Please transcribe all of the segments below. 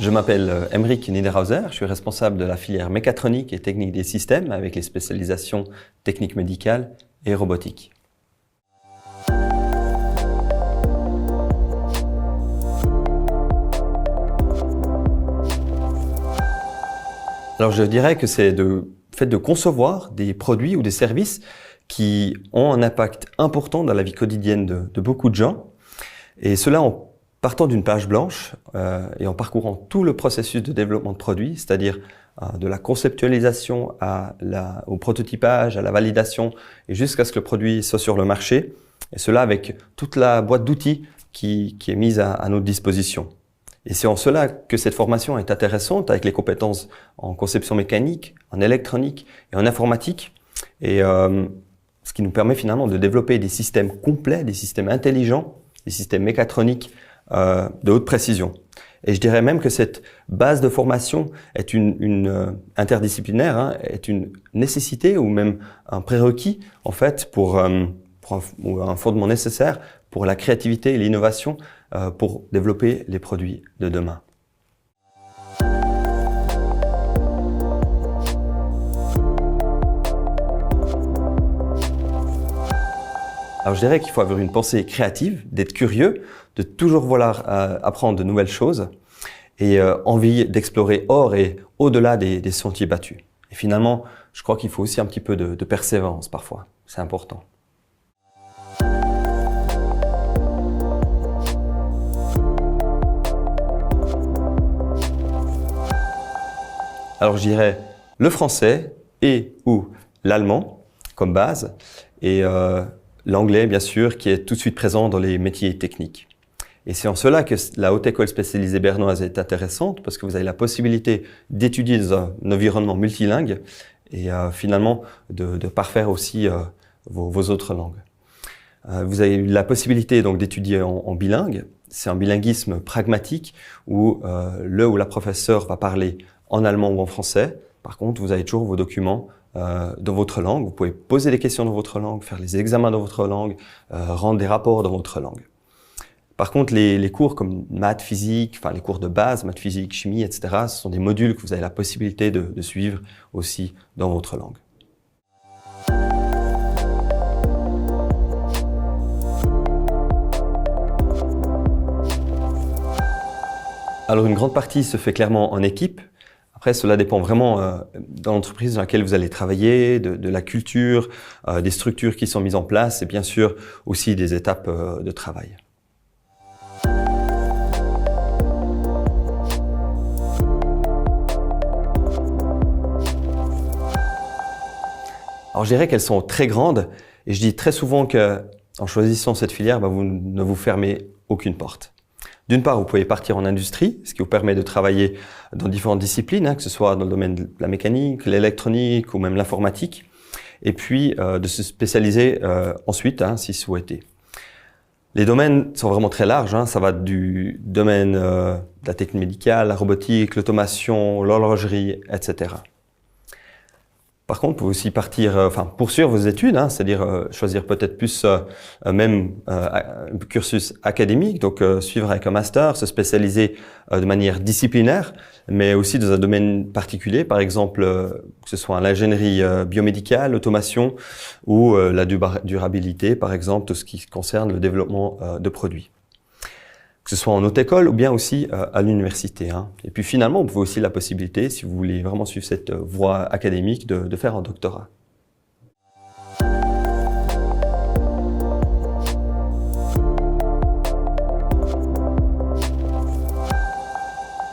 Je m'appelle Emeric Niederhauser, je suis responsable de la filière mécatronique et technique des systèmes avec les spécialisations technique médicale et robotique. Alors je dirais que c'est le fait de concevoir des produits ou des services qui ont un impact important dans la vie quotidienne de beaucoup de gens, et cela en partant d'une page blanche et en parcourant tout le processus de développement de produits, c'est-à-dire de la conceptualisation au prototypage, à la validation et jusqu'à ce que le produit soit sur le marché, et cela avec toute la boîte d'outils qui est mise à notre disposition. Et c'est en cela que cette formation est intéressante, avec les compétences en conception mécanique, en électronique et en informatique, et ce qui nous permet finalement de développer des systèmes complets, des systèmes intelligents, des systèmes mécatroniques de haute précision. Et je dirais même que cette base de formation est interdisciplinaire, est une nécessité ou même un prérequis en fait ou un fondement nécessaire pour la créativité et l'innovation pour développer les produits de demain. Alors je dirais qu'il faut avoir une pensée créative, d'être curieux, de toujours vouloir apprendre de nouvelles choses et envie d'explorer hors et au-delà des sentiers battus. Et finalement, je crois qu'il faut aussi un petit peu de persévérance parfois, c'est important. Alors je dirais le français et ou l'allemand comme base et l'anglais bien sûr qui est tout de suite présent dans les métiers techniques. Et c'est en cela que la Haute École spécialisée bernoise est intéressante parce que vous avez la possibilité d'étudier dans un environnement multilingue et finalement de parfaire aussi vos autres langues. Vous avez la possibilité donc d'étudier en bilingue. C'est un bilinguisme pragmatique où le ou la professeure va parler en allemand ou en français. Par contre, vous avez toujours vos documents dans votre langue. Vous pouvez poser des questions dans votre langue, faire les examens dans votre langue, rendre des rapports dans votre langue. Par contre, les cours comme maths, physique, enfin les cours de base, maths, physique, chimie, etc., ce sont des modules que vous avez la possibilité de suivre aussi dans votre langue. Alors une grande partie se fait clairement en équipe. Après, cela dépend vraiment de l'entreprise dans laquelle vous allez travailler, de la culture, des structures qui sont mises en place et bien sûr aussi des étapes de travail. Alors je dirais qu'elles sont très grandes et je dis très souvent qu'en choisissant cette filière, vous ne vous fermez aucune porte. D'une part, vous pouvez partir en industrie, ce qui vous permet de travailler dans différentes disciplines, que ce soit dans le domaine de la mécanique, l'électronique ou même l'informatique, et puis de se spécialiser ensuite, si souhaité. Les domaines sont vraiment très larges, ça va du domaine de la technique médicale, la robotique, l'automation, l'horlogerie, etc. Par contre, vous pouvez aussi poursuivre vos études, c'est-à-dire choisir peut-être plus même un cursus académique, donc suivre avec un master, se spécialiser de manière disciplinaire, mais aussi dans un domaine particulier, par exemple que ce soit l'ingénierie biomédicale, l'automation ou la durabilité, par exemple, tout ce qui concerne le développement de produits. Que ce soit en haute école ou bien aussi à l'université. Et puis finalement, vous pouvez aussi la possibilité, si vous voulez vraiment suivre cette voie académique, de faire un doctorat.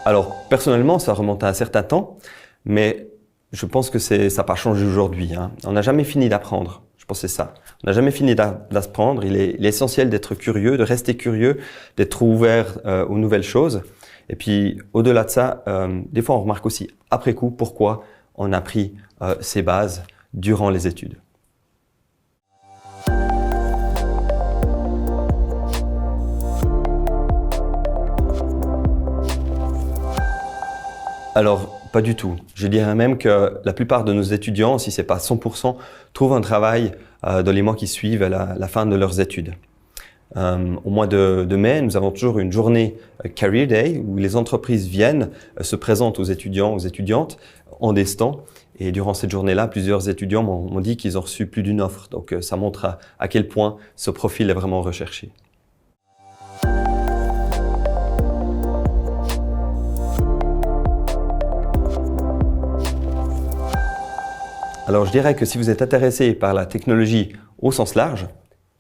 Alors, personnellement, ça remonte à un certain temps, mais je pense que ça n'a pas changé aujourd'hui. On n'a jamais fini d'apprendre. Je pense que c'est ça. On n'a jamais fini d'apprendre. Il est essentiel d'être curieux, de rester curieux, d'être ouvert aux nouvelles choses. Et puis, au-delà de ça, des fois, on remarque aussi, après coup, pourquoi on a pris ces bases durant les études. Alors, pas du tout. Je dirais même que la plupart de nos étudiants, si ce n'est pas 100%, trouvent un travail dans les mois qui suivent à la fin de leurs études. Au mois de mai, nous avons toujours une journée Career Day où les entreprises viennent, se présentent aux étudiants, aux étudiantes en des stands. Et durant cette journée-là, plusieurs étudiants m'ont dit qu'ils ont reçu plus d'une offre. Donc ça montre à quel point ce profil est vraiment recherché. Alors je dirais que si vous êtes intéressé par la technologie au sens large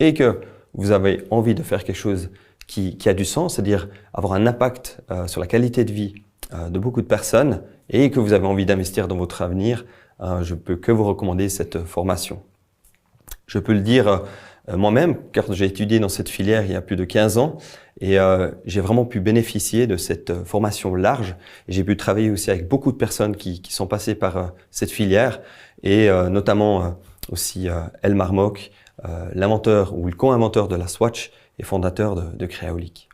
et que vous avez envie de faire quelque chose qui a du sens, c'est-à-dire avoir un impact sur la qualité de vie de beaucoup de personnes et que vous avez envie d'investir dans votre avenir, je peux que vous recommander cette formation. Je peux le dire moi-même, car j'ai étudié dans cette filière il y a plus de 15 ans et j'ai vraiment pu bénéficier de cette formation large. Et j'ai pu travailler aussi avec beaucoup de personnes qui sont passées par cette filière et notamment aussi Elmar Mock, l'inventeur ou le co-inventeur de la Swatch et fondateur de Creaolic.